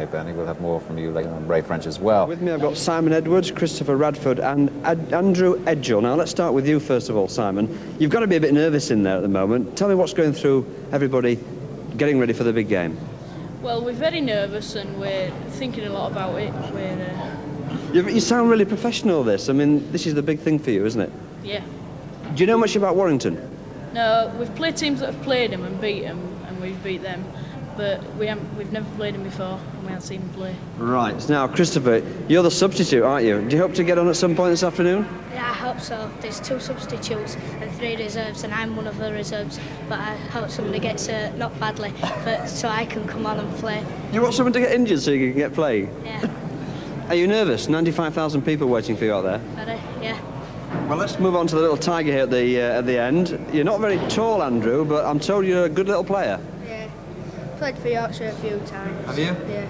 OK, Bernie, we'll have more from you later, and Ray French as well. With me I've got Simon Edwards, Christopher Radford and Andrew Edgell. Now let's start with you first of all, Simon. You've got to be a bit nervous in there at the moment. Tell me what's going through everybody getting ready for the big game. Well, we're very nervous and we're thinking a lot about it. You sound really professional, this. I mean, this is the big thing for you, isn't it? Yeah. Do you know much about Warrington? No, we've played teams that have played them and beat them, and we've beat them. But we've never played them before, and we haven't seen them play. Right. Now, Christopher, you're the substitute, aren't you? Do you hope to get on at some point this afternoon? Yeah, I hope so. There's 2 substitutes and 3 reserves, and I'm one of the reserves. But I hope somebody gets not badly, but so I can come on and play. You want someone to get injured so you can get playing? Yeah. Are you nervous? 95,000 people waiting for you out there. Very, yeah. Well, let's move on to the little tiger here at the end. You're not very tall, Andrew, but I'm told you're a good little player. Yeah. Played for Yorkshire a few times. Have you? Yeah.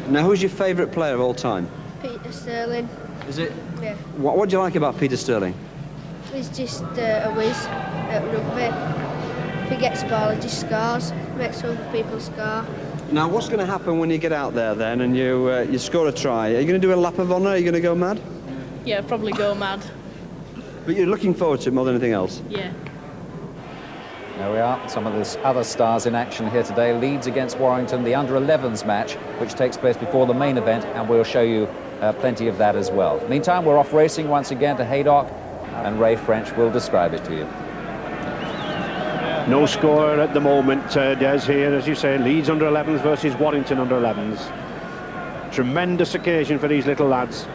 Now, who's your favourite player of all time? Peter Sterling. Is it? Yeah. What do you like about Peter Sterling? He's just a whiz at rugby. If he gets the ball, he just scores. Makes other people score. Now, what's going to happen when you get out there then and you score a try? Are you going to do a lap of honour? Are you going to go mad? Yeah, probably go mad. But you're looking forward to it more than anything else? Yeah. There we are, some of the other stars in action here today. Leeds against Warrington, the under-11s match, which takes place before the main event, and we'll show you plenty of that as well. Meantime, we're off racing once again to Haydock, and Ray French will describe it to you. No score at the moment, Des, here, as you say, Leeds under-11s versus Warrington under-11s. Tremendous occasion for these little lads.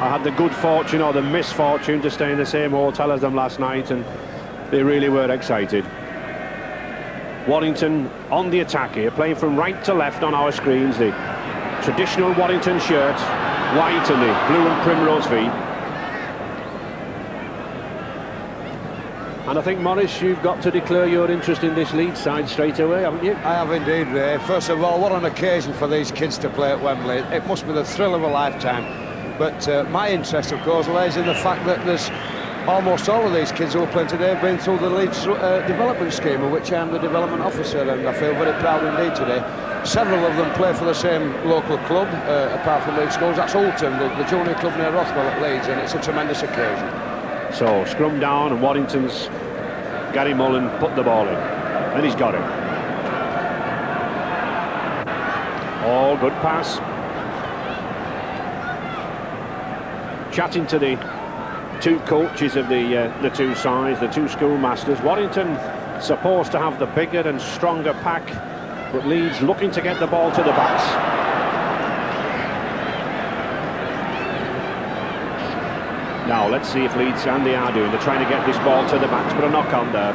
I had the good fortune or the misfortune to stay in the same hotel as them last night, and they really were excited. Warrington on the attack here, playing from right to left on our screens. The traditional Warrington shirt, white, and the blue and primrose V. And I think, Morris, you've got to declare your interest in this Leeds side straight away, haven't you? I have indeed, Ray. First of all, what an occasion for these kids to play at Wembley. It must be the thrill of a lifetime. But my interest, of course, lies in the fact that there's almost all of these kids who are playing today have been through the Leeds development scheme, of which I'm the development officer, and I feel very proud indeed today. Several of them play for the same local club, apart from Leeds schools. That's Oulton, the junior club near Rothwell at Leeds, and it's a tremendous occasion. So, scrum down, and Warrington's Gary Mullen put the ball in, and he's got it. Oh, good pass. Chatting to the 2 coaches of the 2 sides, the 2 schoolmasters. Warrington supposed to have the bigger and stronger pack, but Leeds looking to get the ball to the backs. Now let's see if Leeds, and they are doing, they're trying to get this ball to the backs, but a knock on there.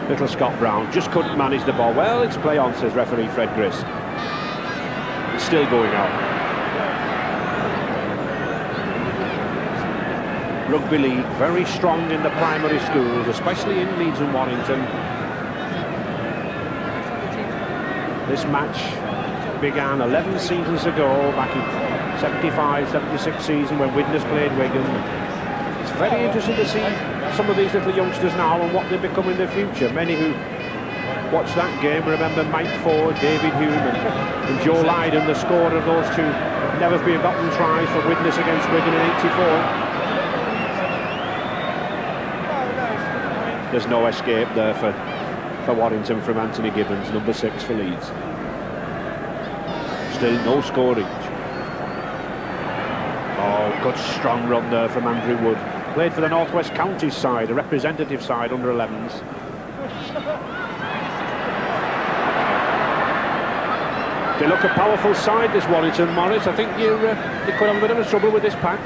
Little Scott Brown just couldn't manage the ball. Well, it's play on, says referee Fred Grist. It's still going on. Rugby league very strong in the primary schools, especially in Leeds and Warrington. This match began 11 seasons ago, back in 75-76 season, when Widnes played Wigan. It's very interesting to see some of these little youngsters now and what they become in the future. Many who watched that game remember Mike Ford, David Hume and Joe Lydon, the scorer of those 2 never-forgotten tries for Widnes against Wigan in '84. There's no escape there for Warrington from Anthony Gibbons, number 6 for Leeds. Still no scoring. Oh, good strong run there from Andrew Wood. Played for the North West Counties side, a representative side under 11s. They look a powerful side, this Warrington, Morris. I think you could have a bit of a trouble with this pack.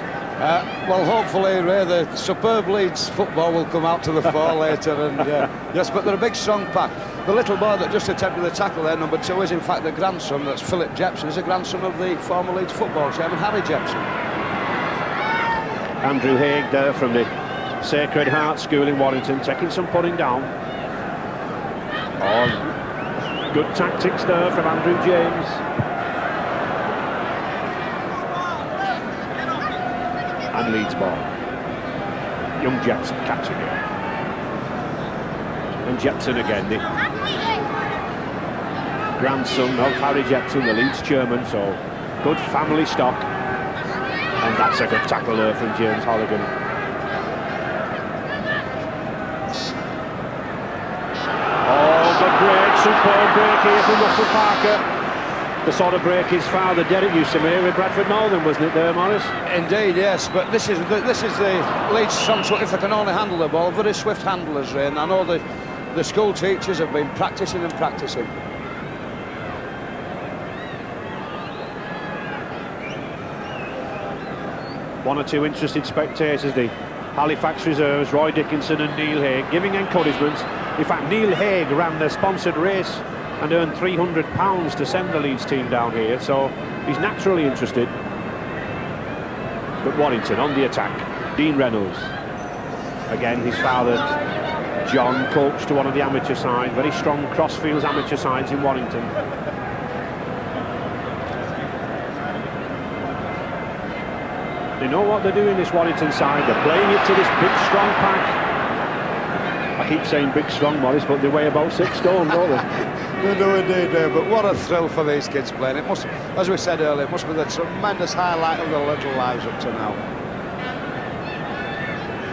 Well, hopefully, Ray, the superb Leeds football will come out to the fore later. And yes, but they're a big, strong pack. The little boy that just attempted the tackle there, number 2, is in fact the grandson. That's Philip Jepson. He's a grandson of the former Leeds football chairman, Harry Jepson. Andrew Haig there from the Sacred Heart School in Warrington, taking some putting down. Oh, good tactics there from Andrew James. And Leeds ball. Young Jepson catching it. And Jepson again. The grandson of Harry Jepson, the Leeds chairman, so good family stock. And that's a good tackle there from James Holligan. Oh, good break, superb break here from Russell Parker. The sort of break his father Derek used to make with Bradford Northern, wasn't it there, Morris? Indeed, yes, but this is the Leeds strong suit. If they can only handle the ball, very swift handlers, Ray, and I know the school teachers have been practising and practising. One or two interested spectators, the Halifax reserves, Roy Dickinson and Neil Haig, giving encouragement. In fact, Neil Haig ran the sponsored race and earned £300 to send the Leeds team down here, so he's naturally interested. But Warrington on the attack. Dean Reynolds. Again, his father, John, coached to one of the amateur sides, very strong crossfields amateur sides in Warrington. They know what they're doing, this Warrington side. They're playing it to this big, strong pack. I keep saying big, strong, Morris, but they weigh about 6 stone, don't they? They do indeed, but what a thrill for these kids playing. It must, as we said earlier, it must be the tremendous highlight of their little lives up to now.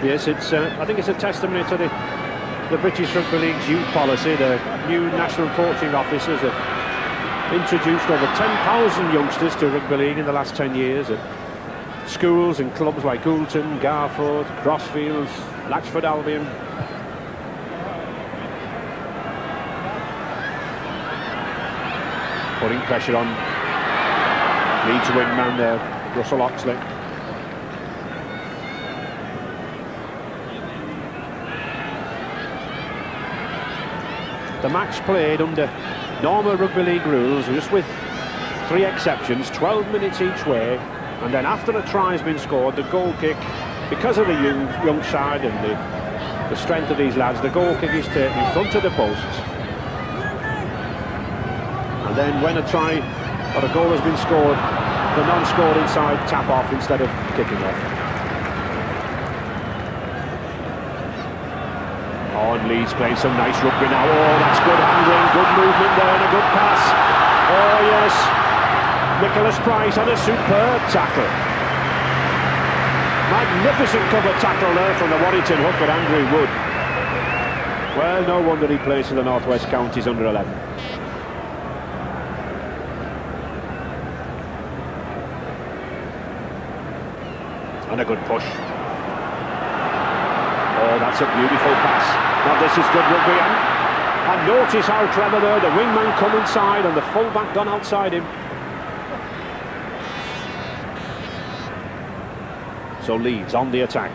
Yes, it's. I think it's a testimony to the British Rugby League's youth policy. The new national coaching officers have introduced over 10,000 youngsters to Rugby League in the last 10 years. Schools and clubs like Goulton, Garforth, Crossfields, Latchford Albion. Putting pressure on Leeds wingman there, Russell Oxley. The match played under normal Rugby League rules, just with 3 exceptions, 12 minutes each way. And then after a try has been scored, the goal kick, because of the young side and the strength of these lads, the goal kick is taken in front of the posts. And then when a try or a goal has been scored, the non-scoring side tap off instead of kicking off. Oh, and Leeds playing some nice rugby now. Oh, that's good handling, good movement there and a good pass. Oh, yes. Nicholas Price on a superb tackle. Magnificent cover tackle there from the Warrington hooker, Andrew Wood. Well, no wonder he plays for the North West Counties under 11. And a good push. Oh, that's a beautiful pass. Now this is good rugby. And notice how clever there, the wingman come inside and the fullback gone outside him. So Leeds on the attack.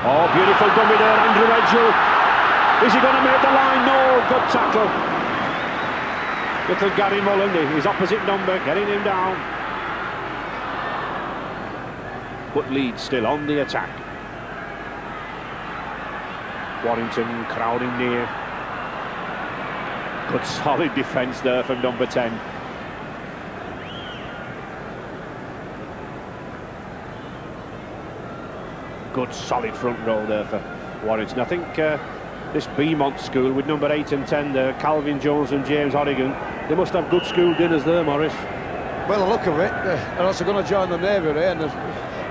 Oh, beautiful dummy there, Andrew Edgell. Is he going to make the line? No, good tackle. Little Gary Mullaney, his opposite number, getting him down. But Leeds still on the attack. Warrington crowding near. Good solid defence there from number 10. Good solid front row there for Warrington. I think this Beaumont school with number 8 and 10 there, Calvin Jones and James Horrigan, they must have good school dinners there, Morris. Well, the look of it, they're also going to join the Navy, and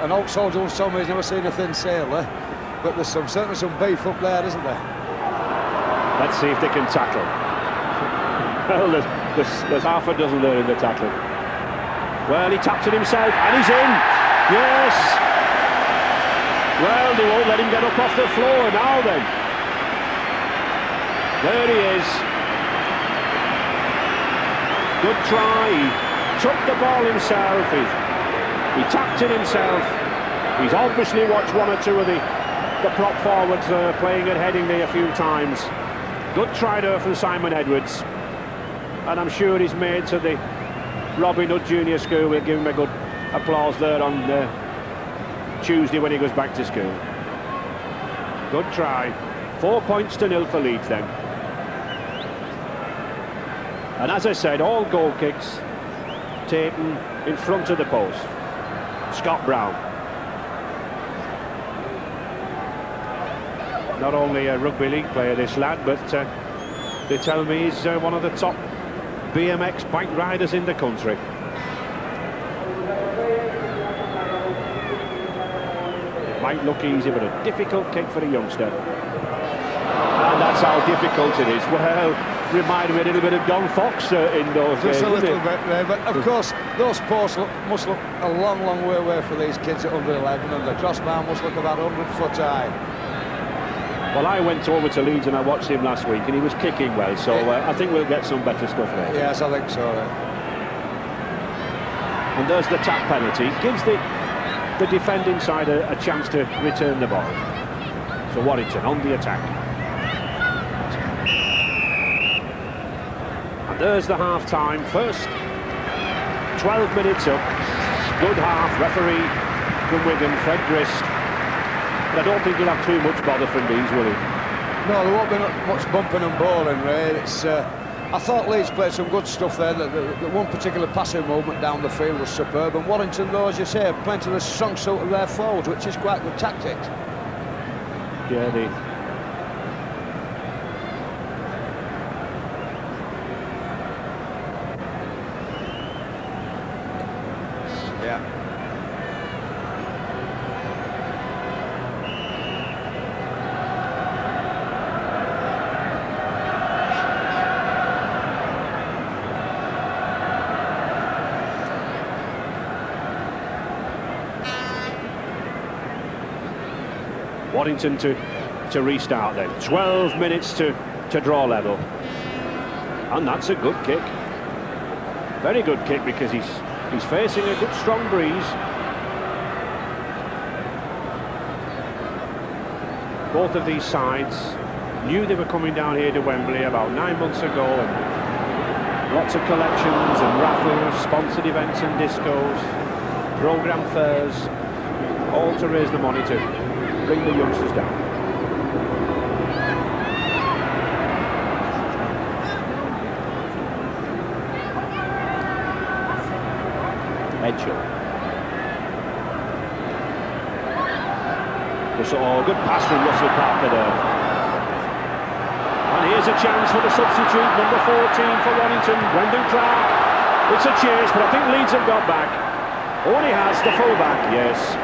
an old soldier once told me he's never seen a thin sailor, but there's certainly some beef up there, isn't there? Let's see if they can tackle. Well, there's half a dozen there in the tackling. Well, he tapped it himself, and he's in! Yes! Well, they won't let him get up off the floor now then. There he is. Good try. He took the ball himself. He tapped it himself. He's obviously watched one or two of the prop forwards playing at Headingley a few times. Good try there from Simon Edwards. And I'm sure his mates at the Robin Hood Junior School will give him a good applause there on Tuesday when he goes back to school. Good try. 4 points to 0 for Leeds then. And as I said, all goal kicks taken in front of the post. Scott Brown. Not only a rugby league player, this lad, but they tell me he's one of the top BMX bike riders in the country. It might look easy, but a difficult kick for a youngster. And that's how difficult it is. Well, reminded me a little bit of Don Fox in those days. Just a little bit there, but of course those posts must look a long, long way away for these kids at under 11, and the crossbar must look about 100 foot high. Well, I went over to Leeds and I watched him last week, and he was kicking well, so I think we'll get some better stuff there. Yes, I think so. And there's the tap penalty. Gives the defending side a chance to return the ball. So Warrington on the attack. And there's the half-time. First 12 minutes up. Good half. Referee from Wigan, Fred Grist. But I don't think he'll have too much bother from these, will he? No, there won't be much bumping and bowling, Ray. It's, I thought Leeds played some good stuff there. The one particular passing movement down the field was superb. And Warrington, though, as you say, have plenty of the strong suit of their forwards, which is quite good tactics. Yeah, Warrington to restart then. 12 minutes to draw level. And that's a good kick. Very good kick, because he's facing a good strong breeze. Both of these sides knew they were coming down here to Wembley about 9 months ago, and lots of collections and raffles, sponsored events and discos, programme fairs, all to raise the money to bring the youngsters down. Edghill. Oh, good pass from Russell Parker there. And here's a chance for the substitute, number 14 for Warrington, Brendan Clark. It's a chase, but I think Leeds have got back. Oh, and he has, the full-back, yes.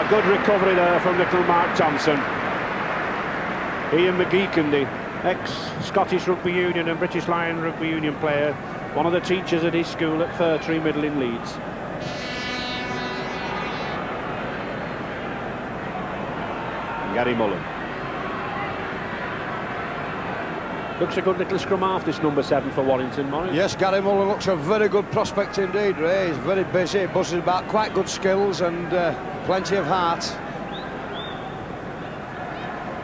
Good recovery there from little Mark Thompson. Ian McGeechan, the ex-Scottish Rugby Union and British Lion Rugby Union player, one of the teachers at his school at Fairtree Middle in Leeds. Gary Mullen. Looks a good little scrum half, this number 7 for Warrington, Morris. Yes, Gary Mullen looks a very good prospect indeed, Ray. He's very busy, buzzes about, quite good skills and plenty of heart.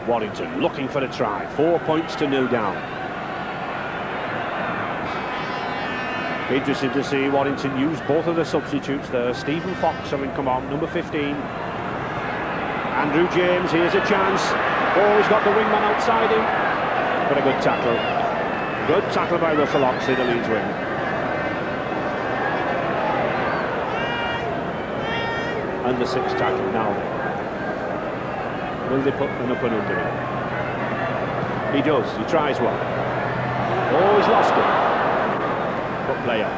Warrington looking for a try. 4 points to 0 down. Interesting to see Warrington use both of the substitutes there. Stephen Fox having come on, number 15. Andrew James, here's a chance. Oh, he's got the wingman outside him. But a good tackle. Good tackle by Russell Oxley, the Leeds wing. And the 6th tackle now. Will they put an up and under him? He does, he tries one. Oh, he's lost it. But play on.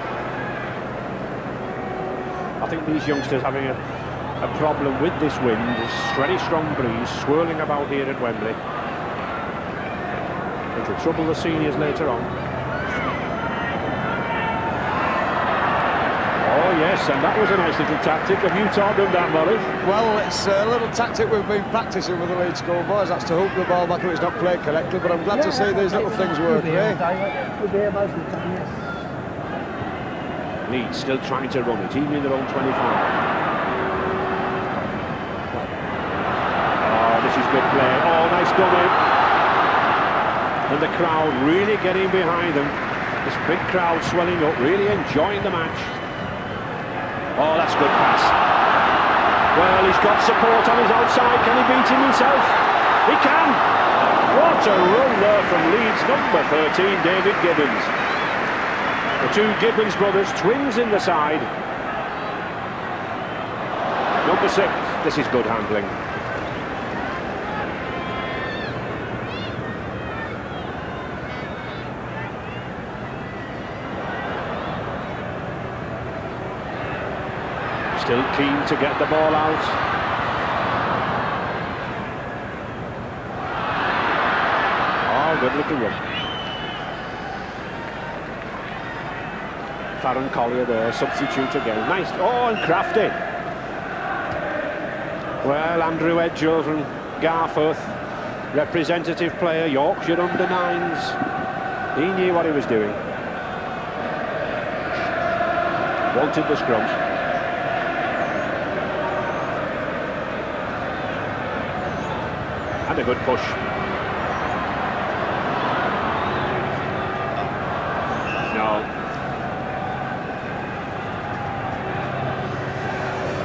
I think these youngsters having a problem with this wind, this very strong breeze swirling about here at Wembley. It'll trouble the seniors later on. Oh yes, and that was a nice little tactic. Have you taught them that, Morris? Well, it's a little tactic we've been practising with the Leeds schoolboys. That's to hook the ball back if it's not played correctly, but I'm glad to see these little things work, eh? Leeds still trying to run it, even in their own 25. This is good play. Oh, nice dummy. And the crowd really getting behind them. This big crowd swelling up, really enjoying the match. Oh, that's a good pass. Well, he's got support on his outside. Can he beat him himself? He can. What a run there from Leeds, number 13, David Gibbons. The two Gibbons brothers, twins in the side. Number 6, this is good handling. Still keen to get the ball out. Oh, good little run. Farron Collier there, substitute again. Nice. Oh, and crafty. Well, Andrew Edgell from Garforth, representative player, Yorkshire under 9s. He knew what he was doing. Wanted the scrum. And a good push. No.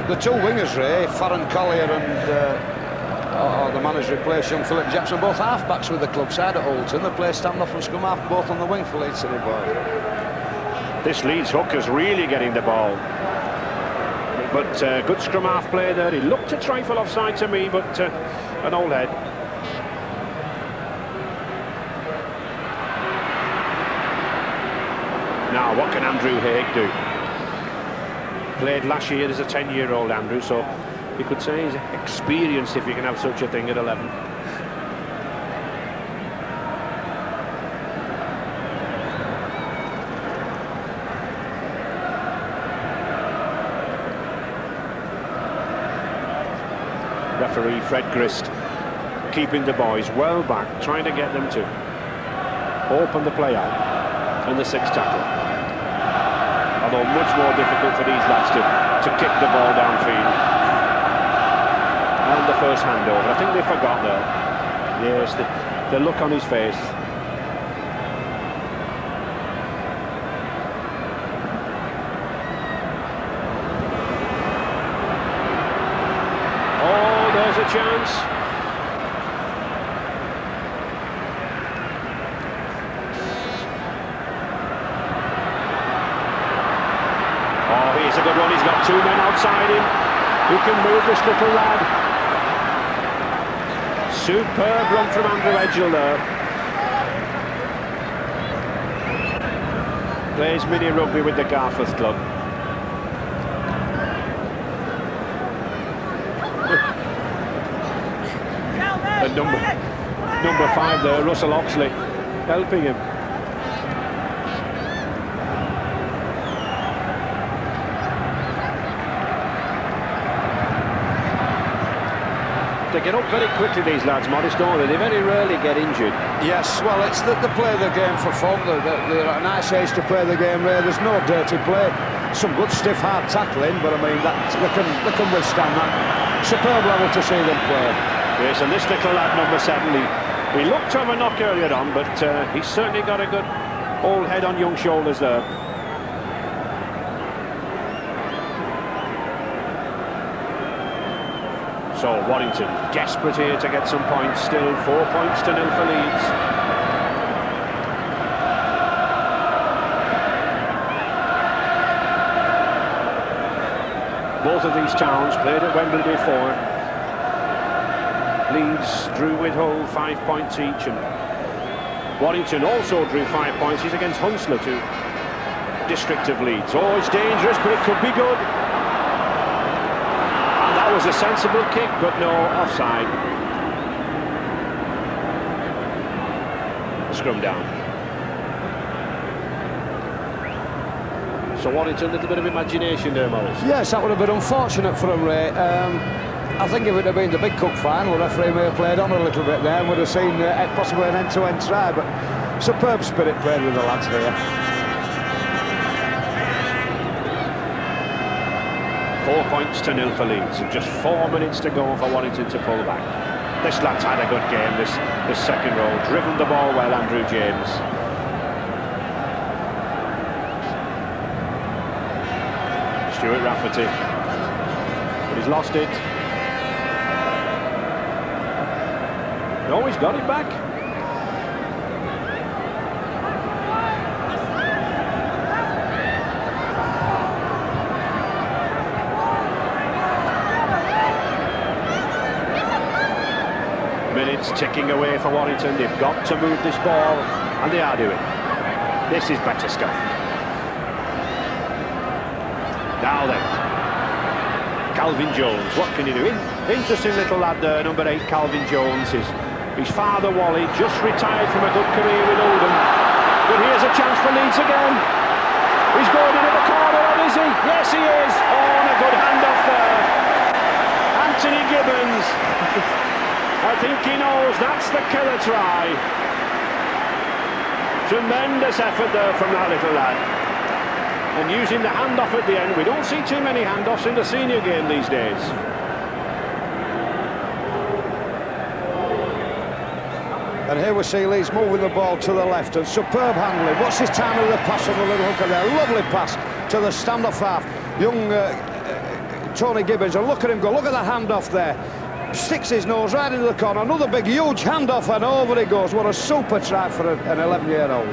The two wingers, Ray, Farron Collier and the manager replaced young Philip Jackson, both half-backs with the club side at Oulton. They play stand-off and scrum half, both on the wing for Leeds City boys. This Leeds hooker's really getting the ball. But good scrum half play there. He looked a trifle offside to me, but an old head. Now, what can Andrew Haig do? Played last year as a 10-year-old Andrew, so you could say he's experienced, if you can have such a thing, at 11. Referee Fred Grist keeping the boys well back, trying to get them to open the play out, and the 6th tackle. Although much more difficult for these lads to kick the ball downfield. And the first handover, I think they forgot there. Yes, the look on his face. Oh, there's a chance. It's a good one. He's got 2 men outside him. He can move this little lad. Superb run from Andrew Edgell there. Plays mini rugby with the Garforth club. And number 5 there, Russell Oxley, helping him. They get up very quickly, these lads, Morris, don't they? They very rarely get injured. Yes, well, it's they play the game for fun. They're at a nice age to play the game, Ray. There's no dirty play. Some good stiff, hard tackling, but I mean, they can withstand that. Superb level to see them play. Yes, and this little lad, number 7, he looked to have a knock earlier on, but he's certainly got a good old head on young shoulders there. So Warrington desperate here to get some points. Still 4 points to 0 for Leeds. Both of these towns played at Wembley before. Leeds drew with Hull 5 points each, and Warrington also drew 5 points. He's against Hunslet, who district of Leeds. Oh, it's dangerous, but it could be good. Was a sensible kick, but no, offside. Scrum down. So Warrington, a little bit of imagination there, Morris. Yes, that would have been unfortunate for him, Ray. I think if it had been the big cup final, the referee may have played on a little bit there and would have seen possibly an end-to-end try, but superb spirit played with the lads here. 4 points to 0 for Leeds, and just 4 minutes to go for Warrington to pull back. This lad's had a good game, this second row. Driven the ball well, Andrew James. Stuart Rafferty. But he's lost it. No, he's got it back. Minutes ticking away for Warrington. They've got to move this ball, and they are doing. This is better stuff. Now then, Calvin Jones, what can he do? Interesting little lad there, number 8, Calvin Jones. His father, Wally, just retired from a good career with Oldham. But here's a chance for Leeds again. He's going in at the corner, is he? Yes, he is. Oh, and a good handoff there. Anthony Gibbons. I think he knows that's the killer try. Tremendous effort there from that little lad. And using the handoff at the end. We don't see too many handoffs in the senior game these days. And here we see Leeds moving the ball to the left, and superb handling. What's his time of the pass on the little hooker there? Lovely pass to the standoff half. Young Tony Gibbons, and look at him go. Look at the handoff there. Sticks his nose right into the corner. Another big, huge handoff, and over he goes. What a super try for an 11-year-old.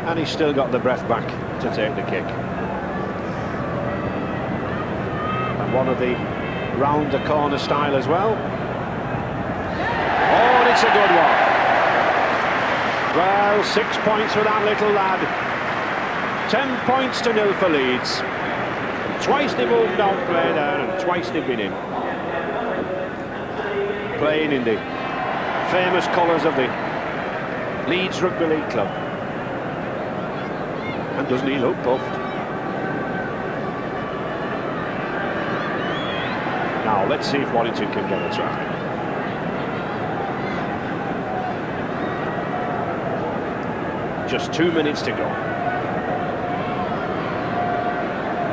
And he's still got the breath back to take the kick. And one of the round the corner style as well. Oh, and it's a good one. Well, 6 points for that little lad. 10 points to 0 for Leeds. Twice they've moved down play there, and twice they've been in. Playing in the famous colours of the Leeds Rugby League Club. And doesn't he look puffed? Now let's see if Warrington can get a try. Just 2 minutes to go.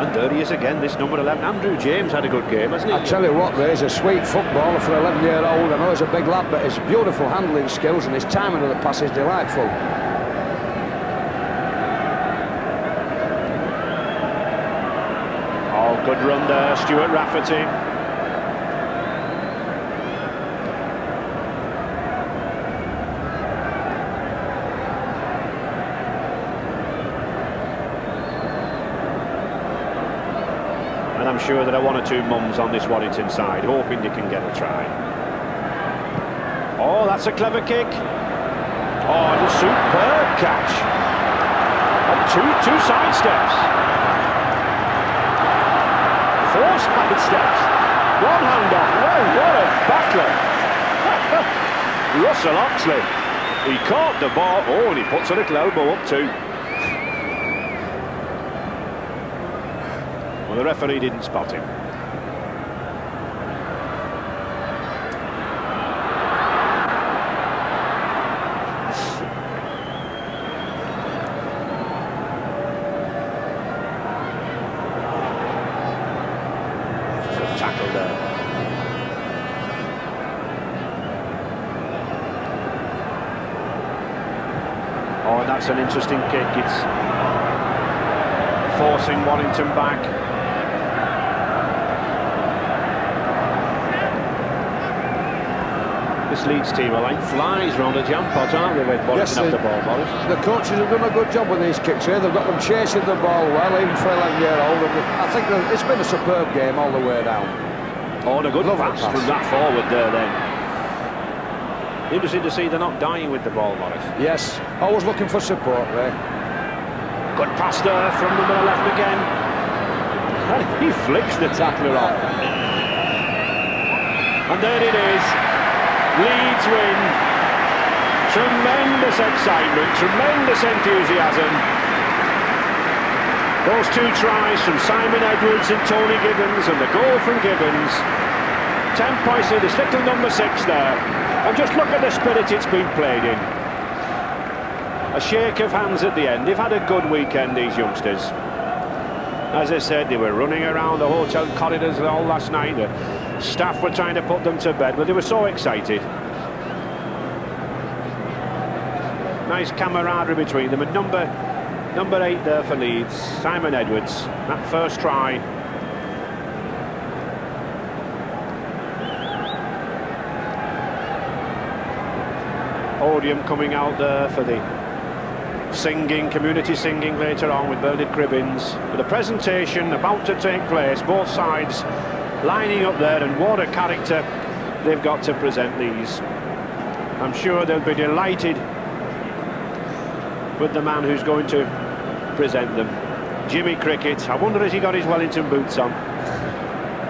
And there he is again, this number 11. Andrew James had a good game, hasn't he? I tell you what, he's a sweet footballer for an 11-year-old. I know he's a big lad, but his beautiful handling skills and his timing of the pass is delightful. Good run there, Stuart Rafferty. And I'm sure there are 1 or 2 mums on this Warrington side hoping they can get a try. Oh, that's a clever kick. Oh, and a superb catch. And two side steps. 4 side steps, 1 handoff. Well, what a battler. Russell Oxley. He caught the ball. Oh, and he puts a little elbow up too. Well, the referee didn't spot him. Tackle there. Oh, and that's an interesting kick. It's forcing Warrington back. This Leeds team are like flies round a jam pot, aren't they, when Warrington have the ball, Boris? The coaches have done a good job with these kicks here. They've got them chasing the ball well, even for an 11-year-old. I think it's been a superb game all the way down. Oh, and a good pass from that forward there then. Interesting to see they're not dying with the ball, Morris. Yes, always looking for support there. Good pass there from number 11 again. And he flicks the tackler off. And there it is. Leeds win. Tremendous excitement, tremendous enthusiasm. Those 2 tries from Simon Edwards and Tony Gibbons, and the goal from Gibbons. 10 points to this little number 6 there. And just look at the spirit it's been played in. A shake of hands at the end. They've had a good weekend, these youngsters. As I said, they were running around the hotel corridors all last night. The staff were trying to put them to bed, but they were so excited. Nice camaraderie between them. And number 8 there for Leeds, Simon Edwards, that first try. Odium coming out there for the singing, community singing later on with Bernard Cribbins. But a presentation about to take place, both sides lining up there, and what a character they've got to present these. I'm sure they'll be delighted with the man who's going to present them. Jimmy Cricket. I wonder has he got his Wellington boots on?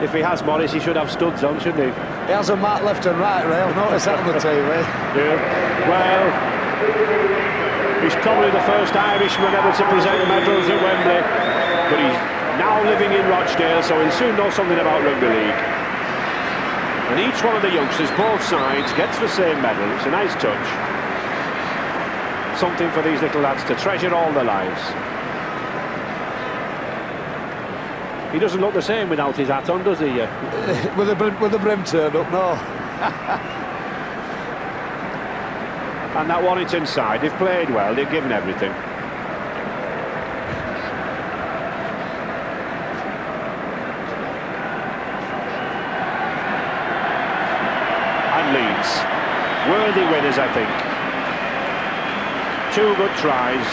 If he has, Morris, he should have studs on, shouldn't he? He has a mark left and right, Ray. I've noticed that on the TV. Yeah. Well, he's probably the first Irishman ever to present medals at Wembley, but he's now living in Rochdale, so he'll soon know something about rugby league. And each one of the youngsters, both sides, gets the same medal. It's a nice touch. Something for these little lads to treasure all their lives. He doesn't look the same without his hat on, does he? with the brim turned up, no. And that Warrington side, they've played well, they've given everything. And Leeds, worthy winners, I think. 2 good tries.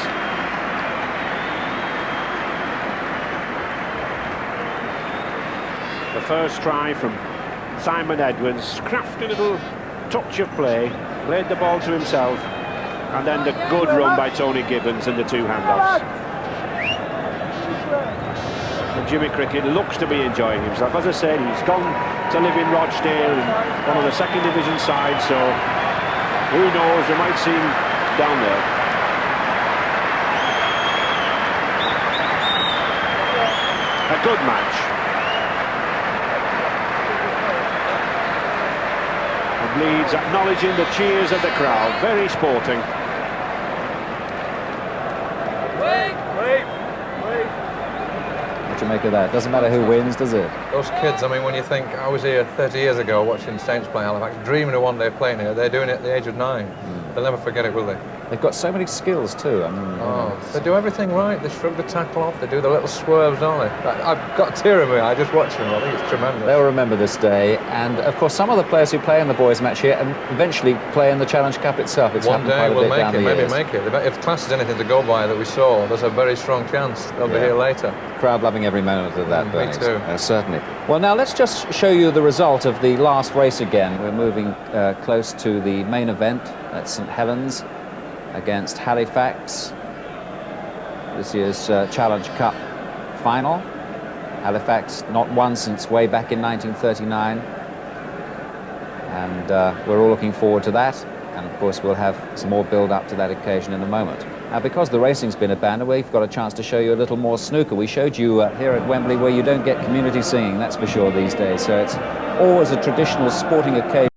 The first try from Simon Edwards, crafty little touch of play, played the ball to himself, and then the good run by Tony Gibbons and the 2 handoffs. And Jimmy Cricket looks to be enjoying himself. As I said, he's gone to live in Rochdale, one of the 2nd division sides, so who knows, we might see him down there. A good match. Leeds acknowledging the cheers of the crowd. Very sporting. What do you make of that? Doesn't matter who wins, does it? Those kids, I mean, when you think, I was here 30 years ago watching Saints play Halifax, dreaming of one day playing here. They're doing it at the age of 9. They'll never forget it, will they? They've got so many skills too. I mean, they do everything right. They shrug the tackle off. They do the little swerves, don't they? I've got a tear in my eye just watching them. I think it's tremendous. They'll remember this day. And of course, some of the players who play in the boys' match here and eventually play in the Challenge Cup itself. It's one happened day quite a we'll bit make down it. the Maybe years. make it. If class is anything to go by that we saw, there's a very strong chance they'll be here later. Crowd loving every moment of that. Me too. Certainly. Well, now let's just show you the result of the last race again. We're moving close to the main event at St Helens against Halifax. This year's Challenge Cup final. Halifax not won since way back in 1939. And we're all looking forward to that. And of course we'll have some more build up to that occasion in a moment. Now, because the racing's been abandoned, we've got a chance to show you a little more snooker. We showed you here at Wembley where you don't get community singing, that's for sure these days. So it's always a traditional sporting occasion.